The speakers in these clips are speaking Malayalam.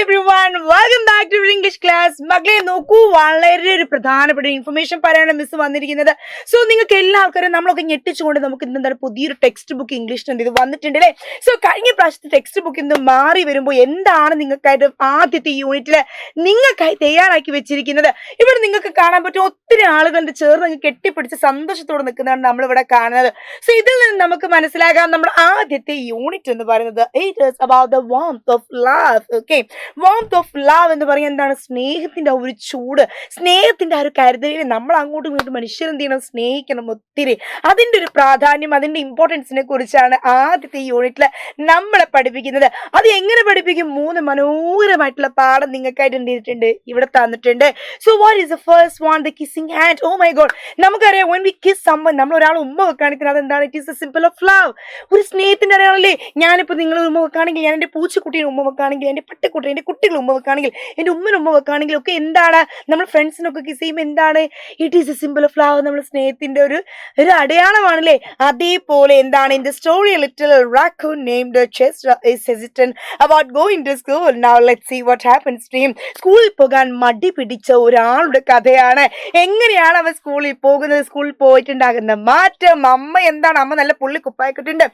everyone, welcome back to English class. മക്കളെ നോക്കൂ, വളരെ ഒരു പ്രധാനപ്പെട്ട ഇൻഫർമേഷൻ പറയാനാണ് മിസ് വന്നിരിക്കുന്നത്. സോ നിങ്ങൾക്ക് എല്ലാ ആൾക്കാരും നമ്മളൊക്കെ ഞെട്ടിച്ചുകൊണ്ട് നമുക്ക് എന്താണ് പുതിയൊരു ടെക്സ്റ്റ് ബുക്ക് ഇംഗ്ലീഷിന് ഇത് വന്നിട്ടുണ്ട് അല്ലേ. സോ കഴിഞ്ഞ പ്രാവശ്യത്തെ ടെക്സ്റ്റ് ബുക്കിൽ നിന്ന് മാറി വരുമ്പോൾ എന്താണ് നിങ്ങൾക്കായിട്ട് ആദ്യത്തെ യൂണിറ്റില് നിങ്ങൾക്കായി തയ്യാറാക്കി വെച്ചിരിക്കുന്നത് ഇവിടെ നിങ്ങൾക്ക് കാണാൻ പറ്റും. ഒത്തിരി ആളുകളുടെ ചേർന്ന് അങ്ങ് കെട്ടിപ്പിടിച്ച് സന്തോഷത്തോടെ നിൽക്കുന്നതാണ് നമ്മളിവിടെ കാണുന്നത്. സോ ഇതിൽ നിന്ന് നമുക്ക് മനസ്സിലാകാം നമ്മുടെ ആദ്യത്തെ യൂണിറ്റ് എന്ന് പറയുന്നത് it is about the warmth of love. Okay, warmth of love എന്ന് പറയുന്നത് എന്താണ്? സ്നേഹത്തിന്റെ ഒരു ചൂട്, സ്നേഹത്തിന്റെ ആ ഒരു കരുതലിനെ നമ്മൾ അങ്ങോട്ടും ഇങ്ങോട്ടും മനുഷ്യരെന്ത് ചെയ്യണം? സ്നേഹിക്കണം ഒത്തിരി. അതിന്റെ ഒരു പ്രാധാന്യം, അതിന്റെ ഇമ്പോർട്ടൻസിനെ കുറിച്ചാണ് ആദ്യത്തെ യൂണിറ്റിൽ നമ്മളെ പഠിപ്പിക്കുന്നത്. അത് എങ്ങനെ പഠിപ്പിക്കും? 3 മനോഹരമായിട്ടുള്ള പാഠം നിങ്ങൾക്കായിട്ട് എന്ത് ചെയ്തിട്ടുണ്ട്? ഇവിടെ തന്നിട്ടുണ്ട്. So what is the first one? The kissing hand. Oh my God, നമുക്കറിയാം when we kiss someone, നമ്മൾ ഒരാൾ ഉമ്മ വെക്കുകയാണെങ്കിൽ അതെന്താണ്? It is A simple of love. ഒരു സ്നേഹത്തിന്റെ അടയാളല്ലേ. ഞാനിപ്പോൾ നിങ്ങൾ ഉമ്മ വെക്കുകയാണെങ്കിൽ, ഞാൻ എൻ്റെ പൂച്ചക്കുട്ടീനെ ഉമ്മ വെക്കുകയാണെങ്കിൽ, എൻ്റെ പട്ടിക്കുട്ടി, എൻ്റെ കുട്ടികൾ ഉമ്മ വെക്കുകയാണെങ്കിൽ, എൻ്റെ ഉമ്മ വെക്കുകയാണെങ്കിൽ ഒക്കെ എന്താണ്? നമ്മൾ ഫ്രണ്ട്സിനൊക്കെ കിസ് ചെയ്യുമ്പോൾ എന്താണ്? It is A simple of love. നമ്മൾ സ്നേഹത്തിന്റെ ഒരു അടയാളമാണല്ലേ. അതേപോലെ എന്താണ്? In the story A little raccoon named Chester is hesitant about going to school. Now let's see what happens to him. സ്കൂളിൽ പോകാൻ മടി പിടിച്ച ഒരാളുടെ കഥയാണ്. എങ്ങനെയാണ് അവൻ സ്കൂളിൽ പോകുന്നത്? സ്കൂളിൽ പോയിട്ടുണ്ടാകുന്ന മാറ്റം. അമ്മ എന്താണ്? അമ്മ നല്ല പുള്ളി കുപ്പായിക്കിട്ടുണ്ട്.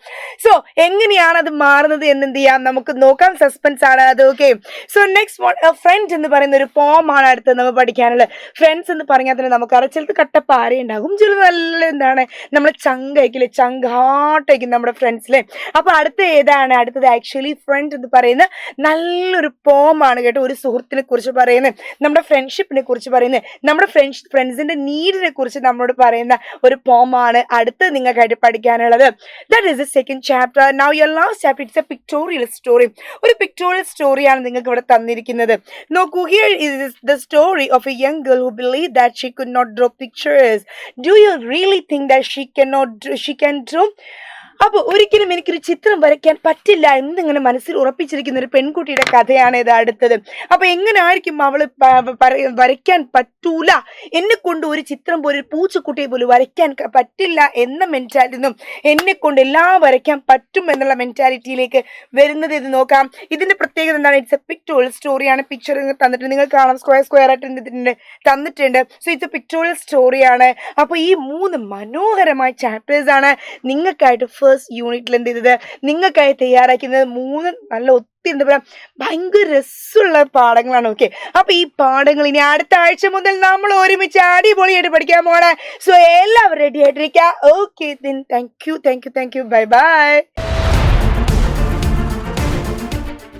സോ എങ്ങനെയാണ് അത് മാറുന്നത് എന്ന് എന്ത് ചെയ്യാം? നമുക്ക് നോക്കാം. സസ്പെൻസ് ആണ് അത്. Okay, so next one, friends എന്ന് പറയുന്ന ഒരു പോമാണ് അടുത്ത് നമ്മൾ പഠിക്കാനുള്ളത്. ഫ്രണ്ട്സ് എന്ന് പറഞ്ഞാൽ തന്നെ നമുക്കറിയാം ചിലത് കട്ടപ്പാര ഉണ്ടാകും, ചിലത് നല്ല എന്താണ് നമ്മളെ ചങ്കയ്ക്കില്ലേ, ചങ്കാട്ടയ്ക്കും നമ്മുടെ ഫ്രണ്ട്സിലെ. അപ്പൊ അടുത്ത ഏതാണ്? അടുത്തത് ആക്ച്വലി ഫ്രണ്ട് എന്ന് പറയുന്ന നല്ലൊരു പോമാണ് കേട്ടോ. ഒരു സുഹൃത്തിനെ കുറിച്ച് പറയുന്നത്, നമ്മുടെ ഫ്രണ്ട്ഷിപ്പിനെ കുറിച്ച് പറയുന്നത്, നമ്മുടെ ഫ്രണ്ട്സിന്റെ നീഡിനെ കുറിച്ച് നമ്മളോട് പറയുന്ന ഒരു പോമാണ് അടുത്ത് നിങ്ങൾക്കായിട്ട് പഠിക്കാനുള്ളത്. That is the second chapter. Now your last chapter it's a pictorial story. ഒരു പിക്ടോറിയൽ സ്റ്റോറിയാണ് നിങ്ങൾക്ക് ഇവിടെ തന്നിരിക്കുന്നത്. നോക്കൂ, here is the story of a young girl who believe that she could not draw pictures. Do you really think that she can draw? അപ്പോൾ ഒരിക്കലും എനിക്കൊരു ചിത്രം വരയ്ക്കാൻ പറ്റില്ല എന്നിങ്ങനെ മനസ്സിൽ ഉറപ്പിച്ചിരിക്കുന്ന ഒരു പെൺകുട്ടിയുടെ കഥയാണ് ഇത് അടുത്തത്. അപ്പൊ എങ്ങനെ ആയിരിക്കും അവള് വരയ്ക്കാൻ പറ്റൂല, എന്നെ കൊണ്ട് ഒരു ചിത്രം പോലും, ഒരു പൂച്ചക്കുട്ടിയെ പോലും വരയ്ക്കാൻ പറ്റില്ല എന്ന മെന്റാലിറ്റി നിന്നും എന്നെ കൊണ്ട് എല്ലാം വരയ്ക്കാൻ പറ്റും എന്നുള്ള മെന്റാലിറ്റിയിലേക്ക് വരുന്നത് ഇത് നോക്കാം. ഇതിന്റെ പ്രത്യേകത എന്താണ്? ഇറ്റ്സ് എ പിക്ടോറിയൽ സ്റ്റോറിയാണ്. പിക്ചർ തന്നിട്ട് നിങ്ങൾ കാണാം, സ്ക്വയർ ആയിട്ട് തന്നിട്ടുണ്ട്. സോ ഇറ്റ്സ് എ പിക്ടോറിയൽ സ്റ്റോറിയാണ്. അപ്പൊ ഈ 3 മനോഹരമായ ചാപ്റ്റേഴ്സ് ആണ് നിങ്ങൾക്കായിട്ട് ഫസ്റ്റ് യൂണിറ്റിൽ എന്ത് ചെയ്തത് നിങ്ങൾക്കായി തയ്യാറാക്കുന്നത്. 3 നല്ല ഒത്തിരി എന്താ പറയാ ഭയങ്കര രസമുള്ള പാഠങ്ങളാണ്. ഓക്കെ, അപ്പൊ ഈ പാഠങ്ങൾ ഇനി അടുത്ത ആഴ്ച മുതൽ നമ്മൾ ഒരുമിച്ച് അടിപൊളിയായിട്ട് പഠിക്കാൻ പോണേ. സോ എല്ലാവരും റെഡി ആയിട്ടിരിക്കുക. Okay, thank you, bye bye.